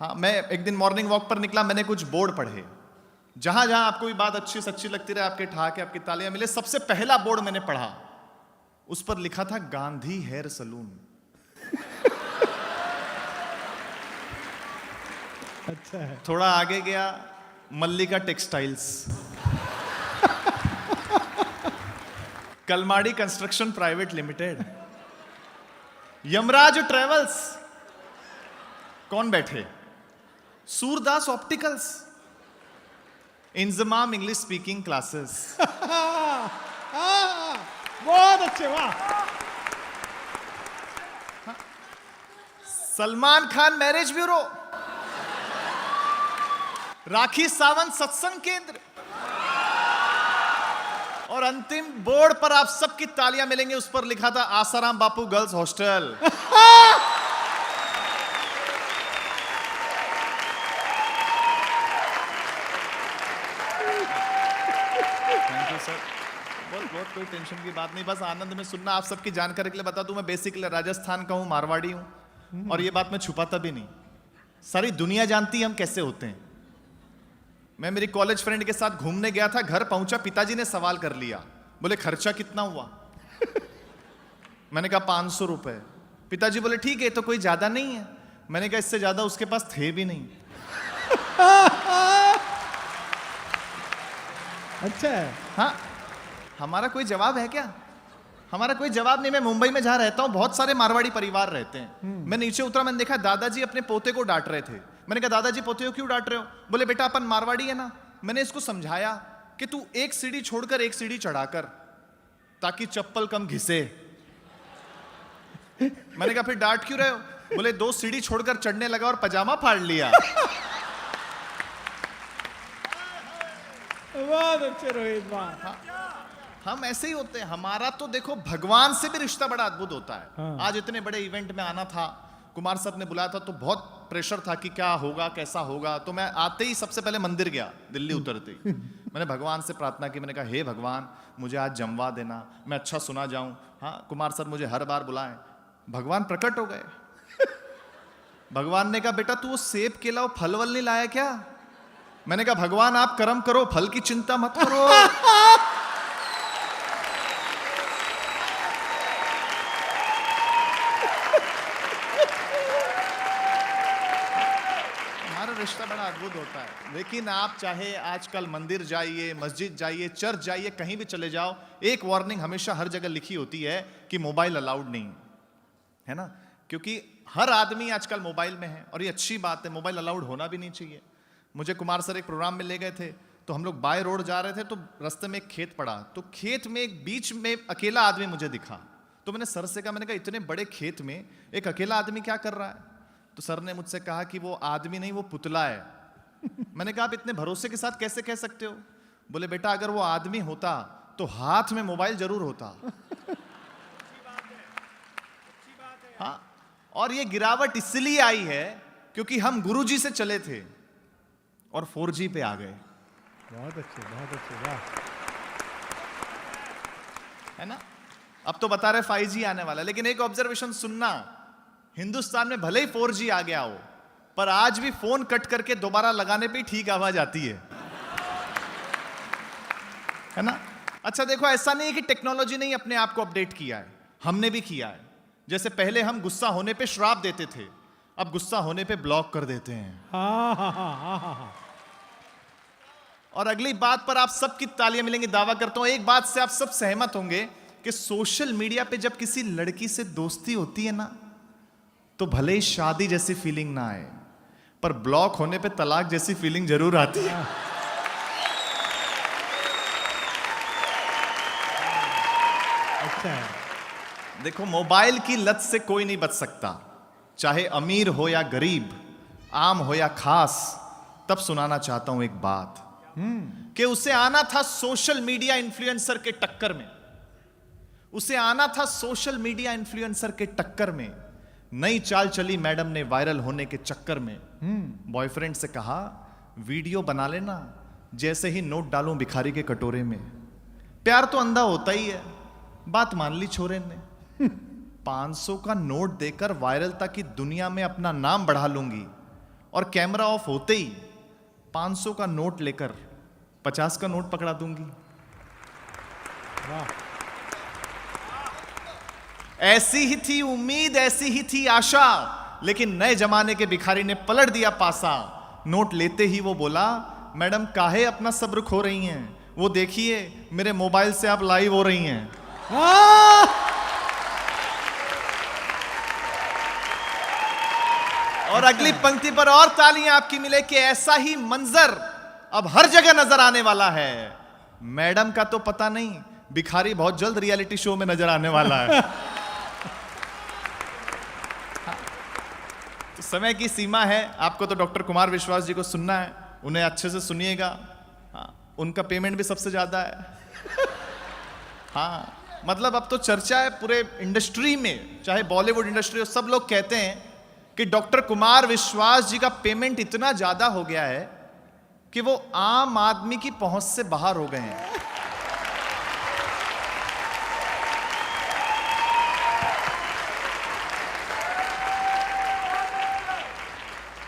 हाँ, मैं एक दिन मॉर्निंग वॉक पर निकला, मैंने कुछ बोर्ड पढ़े। जहां जहां आपको भी बात अच्छी सच्ची लगती रहे, आपके ठहाके, आपकी तालियां मिले, सबसे पहला बोर्ड मैंने पढ़ा, उस पर लिखा था गांधी हेयर सलून। अच्छा है। थोड़ा आगे गया, Mallika textiles, Kalmadi construction private limited, Yamraj travels, कौन बैठे, Surdas opticals, Inzamam English speaking classes. बहुत अच्छे, वाह। सलमान खान मैरिज ब्यूरो, राखी सावंत सत्संग केंद्र, और अंतिम बोर्ड पर आप सबकी तालियां मिलेंगे, उस पर लिखा था Asaram Bapu girls hostel. Thank you sir. बहुत कोई टेंशन की बात नहीं, बस आनंद में सुनना। आप सबकी जानकारी के लिए बता दूं, मैं बेसिकली राजस्थान का हूं, मारवाड़ी हूं, और ये बात मैं छुपाता भी नहीं, सारी दुनिया जानती है हम कैसे होते हैं। मैं मेरी कॉलेज फ्रेंड के साथ घूमने गया था, घर पहुंचा, पिताजी ने सवाल कर लिया, बोले खर्चा कितना हुआ? मैंने कहा 500 रुपए। पिताजी बोले ठीक है, तो कोई ज्यादा नहीं है। मैंने कहा इससे ज्यादा उसके पास थे भी नहीं। अच्छा है। हाँ, हमारा कोई जवाब है क्या? हमारा कोई जवाब नहीं। मैं मुंबई में जहां रहता हूं, बहुत सारे मारवाड़ी परिवार रहते हैं। मैं नीचे उतरा, मैंने देखा दादाजी अपने पोते को डांट रहे थे। मैंने कहा दादाजी पोते को क्यों डांट रहे हो? बोले बेटा अपन मारवाड़ी है ना। मैंने इसको समझाया कि तू एक सीढ़ी छोड़कर एक सीढ़ी चढ़ाकर, ताकि चप्पल कम घिसे। मैंने कहा फिर डांट क्यों रहे हो? बोले 2 सीढ़ी छोड़कर चढ़ने लगा और पजामा फाड़ लिया। बहुत अच्छे रोहित, वाह। हम ऐसे ही होते हैं। हमारा तो देखो भगवान से भी रिश्ता बड़ा अद्भुत होता है। हाँ। आज इतने बड़े इवेंट में आना था, कुमार साहब ने बुलाया था, तो बहुत प्रेशर था कि क्या होगा, कैसा होगा। तो मैं आते ही सबसे पहले मंदिर गया, दिल्ली उतरते ही मैंने भगवान से प्रार्थना की। मैंने कहा हे भगवान, मुझे आज जमवा देना, मैं अच्छा सुना जाऊं। हाँ, कुमार सर मुझे हर बार बुलाएं। भगवान प्रकट हो गए। भगवान ने कहा बेटा तू वो सेब केला वो फल वल नहीं लाया क्या? मैंने कहा भगवान आप कर्म करो, फल की चिंता मत करो। रिश्ता बड़ा अद्भुत होता है। लेकिन आप चाहे आजकल मंदिर जाइए, मस्जिद जाइए, चर्च जाइए, कहीं भी चले जाओ, एक वार्निंग हमेशा हर जगह लिखी होती है कि मोबाइल अलाउड नहीं है ना। क्योंकि हर आदमी आजकल मोबाइल में है, और ये अच्छी बात है, मोबाइल अलाउड होना भी नहीं चाहिए। मुझे कुमार सर एक प्रोग्राम में ले गए थे, तो हम लोग बाय रोड जा रहे थे, तो रास्ते में एक खेत पड़ा, तो खेत में एक बीच में अकेला आदमी मुझे दिखा। तो मैंने सर से कहा, मैंने कहा इतने बड़े खेत में एक अकेला आदमी क्या कर रहा है? तो सर ने मुझसे कहा कि वो आदमी नहीं, वो पुतला है। मैंने कहा आप इतने भरोसे के साथ कैसे कह सकते हो? बोले बेटा अगर वो आदमी होता तो हाथ में मोबाइल जरूर होता। हाँ, और ये गिरावट इसलिए आई है क्योंकि हम गुरुजी से चले थे और 4G पे आ गए। बहुत अच्छे, वाह। है ना? अब तो बता रहे 5G आने वाला है, लेकिन एक ऑब्जर्वेशन सुनना, हिंदुस्तान में भले ही 4G आ गया हो, पर आज भी फोन कट करके दोबारा लगाने पे ठीक आवाज आती है ना? अच्छा देखो, ऐसा नहीं है कि टेक्नोलॉजी ने अपने आप को अपडेट किया है, हमने भी किया है। जैसे पहले हम गुस्सा होने पे श्राप देते थे, अब गुस्सा होने पे ब्लॉक कर देते हैं। हाँ। और अगली बात पर आप सबकी तालियां मिलेंगी, दावा करता हूं। एक बात से आप सब सहमत होंगे कि सोशल मीडिया पे जब किसी लड़की से दोस्ती होती है ना, तो भले ही शादी जैसी फीलिंग ना आए, पर ब्लॉक होने पे तलाक जैसी फीलिंग जरूर आती है। अच्छा है। देखो, मोबाइल की लत से कोई नहीं बच सकता, चाहे अमीर हो या गरीब, आम हो या खास। तब सुनाना चाहता हूं एक बात कि उसे आना था सोशल मीडिया इन्फ्लुएंसर के टक्कर में। उसे आना था सोशल मीडिया इन्फ्लुएंसर के टक्कर में। नई चाल चली मैडम ने वायरल होने के चक्कर में। बॉयफ्रेंड से कहा वीडियो बना लेना, जैसे ही नोट डालूं भिखारी के कटोरे में। प्यार तो अंधा होता ही है, बात मान ली छोरे ने। 500 का नोट देकर वायरलता की दुनिया में अपना नाम बढ़ा लूंगी, और कैमरा ऑफ होते ही 500 का नोट लेकर 50 का नोट पकड़ा दूंगी। वाह, ऐसी ही थी उम्मीद, ऐसी ही थी आशा, लेकिन नए जमाने के भिखारी ने पलट दिया पासा। नोट लेते ही वो बोला, मैडम काहे अपना सब्र खो रही हैं, वो देखिए मेरे मोबाइल से आप लाइव हो रही हैं। और अगली पंक्ति पर और तालियां आपकी मिले कि ऐसा ही मंजर अब हर जगह नजर आने वाला है। मैडम का तो पता नहीं, भिखारी बहुत जल्द रियलिटी शो में नजर आने वाला है। तो समय की सीमा है, आपको तो डॉक्टर कुमार विश्वास जी को सुनना है, उन्हें अच्छे से सुनिएगा। हाँ, उनका पेमेंट भी सबसे ज्यादा है। हाँ, मतलब अब तो चर्चा है पूरे इंडस्ट्री में, चाहे बॉलीवुड इंडस्ट्री हो, सब लोग कहते हैं कि डॉक्टर कुमार विश्वास जी का पेमेंट इतना ज्यादा हो गया है कि वो आम आदमी की पहुंच से बाहर हो गए हैं।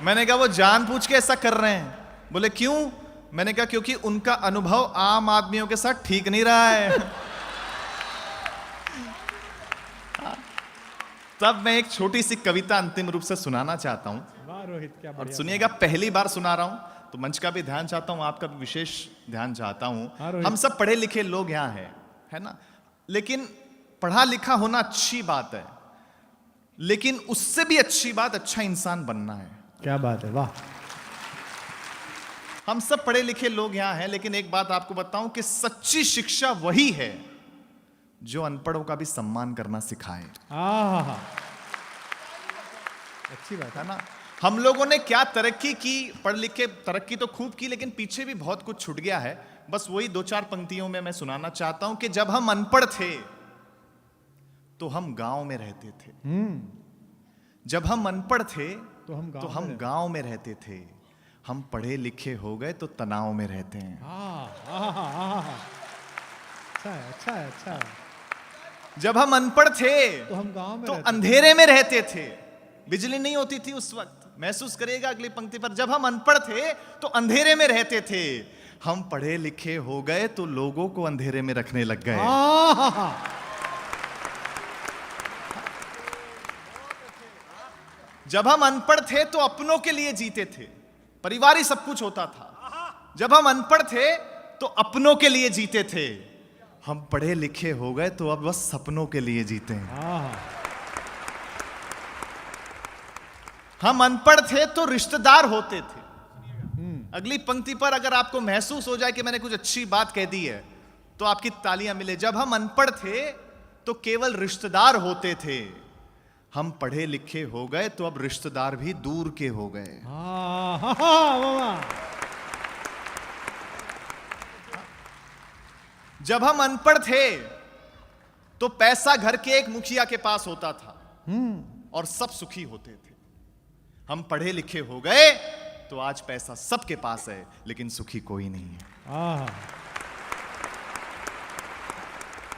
मैंने कहा वो जानबूझ के ऐसा कर रहे हैं? बोले क्यों? मैंने कहा क्योंकि उनका अनुभव आम आदमियों के साथ ठीक नहीं रहा है। तब मैं एक छोटी सी कविता अंतिम रूप से सुनाना चाहता हूं। वाह रोहित, क्या और बढ़िया। सुनिएगा, पहली बार सुना रहा हूं तो मंच का भी ध्यान चाहता हूं, आपका भी विशेष ध्यान चाहता हाँ, हूं। रोहित। हम सब पढ़े लिखे लोग यहां हैं, है ना? लेकिन पढ़ा लिखा होना अच्छी बात है, लेकिन उससे भी अच्छी बात अच्छा इंसान बनना है। क्या बात है, वाह। हम सब पढ़े लिखे लोग यहां हैं, लेकिन एक बात आपको बताऊं कि सच्ची शिक्षा वही है जो अनपढ़ों का भी सम्मान करना सिखाए। आहा, अच्छी बात है। है ना? हम लोगों ने क्या तरक्की की, पढ़ लिख के तरक्की तो खूब की, लेकिन पीछे भी बहुत कुछ छूट गया है। बस वही दो चार पंक्तियों में मैं सुनाना चाहता हूं कि जब हम अनपढ़ थे तो हम गांव में रहते थे। जब हम अनपढ़ थे तो हम गांव तो हम में गांव में रहते थे। हम पढ़े लिखे हो गए तो तनाव में रहते हैं। अच्छा है, अच्छा है, अच्छा है। जब हम अनपढ़ थे तो हम गांव में तो रहते अंधेरे में रहते थे, बिजली नहीं होती थी उस वक्त। महसूस करिएगा अगली पंक्ति पर, जब हम अनपढ़ थे तो अंधेरे में रहते थे, हम पढ़े लिखे हो गए तो लोगों को अंधेरे में रखने लग गए। आहा, जब हम अनपढ़ थे तो अपनों के लिए जीते थे, परिवार ही सब कुछ होता था। जब हम अनपढ़ थे तो अपनों के लिए जीते थे, हम पढ़े लिखे हो गए तो अब बस सपनों के लिए जीते हैं। आहा, हम अनपढ़ थे तो रिश्तेदार होते थे। अगली पंक्ति पर अगर आपको महसूस हो जाए कि मैंने कुछ अच्छी बात कह दी है तो आपकी तालियां मिले। जब हम अनपढ़ थे तो केवल रिश्तेदार होते थे, हम पढ़े लिखे हो गए तो अब रिश्तेदार भी दूर के हो गए। वाह। जब हम अनपढ़ थे तो पैसा घर के एक मुखिया के पास होता था और सब सुखी होते थे। हम पढ़े लिखे हो गए तो आज पैसा सबके पास है, लेकिन सुखी कोई नहीं है। आहा,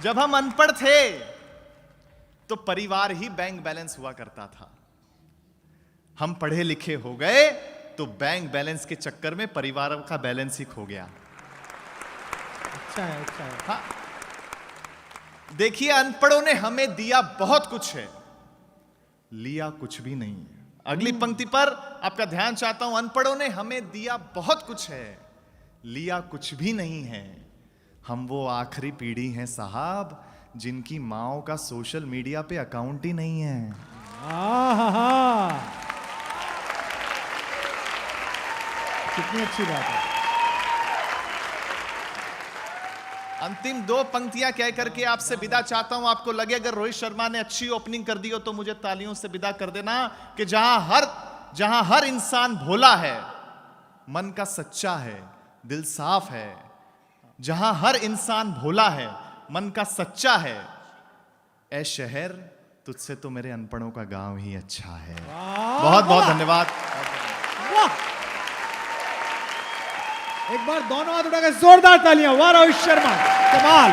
जब हम अनपढ़ थे तो परिवार ही बैंक बैलेंस हुआ करता था। हम पढ़े लिखे हो गए तो बैंक बैलेंस के चक्कर में परिवार का बैलेंस ही खो गया। अच्छा है, अच्छा है। हाँ, देखिए अनपढ़ों ने हमें दिया बहुत कुछ है, लिया कुछ भी नहीं है। अगली पंक्ति पर आपका ध्यान चाहता हूं, अनपढ़ों ने हमें दिया बहुत कुछ है, लिया कुछ भी नहीं है। हम वो आखिरी पीढ़ी हैं साहब जिनकी माओ का सोशल मीडिया पे अकाउंट ही नहीं है। आहा, कितनी अच्छी बात है। अंतिम दो पंक्तियां कह करके आपसे विदा चाहता हूं। आपको लगे अगर रोहित शर्मा ने अच्छी ओपनिंग कर दी हो तो मुझे तालियों से विदा कर देना कि जहां हर इंसान भोला है, मन का सच्चा है, दिल साफ है, जहां हर इंसान भोला है, मन का सच्चा है, ऐ शहर तुझसे तो मेरे अनपढ़ों का गांव ही अच्छा है। बहुत बहुत धन्यवाद। वाह, एक बार दोनों हाथ उठाकर जोरदार तालियां। वाह रोहित शर्मा, कमाल।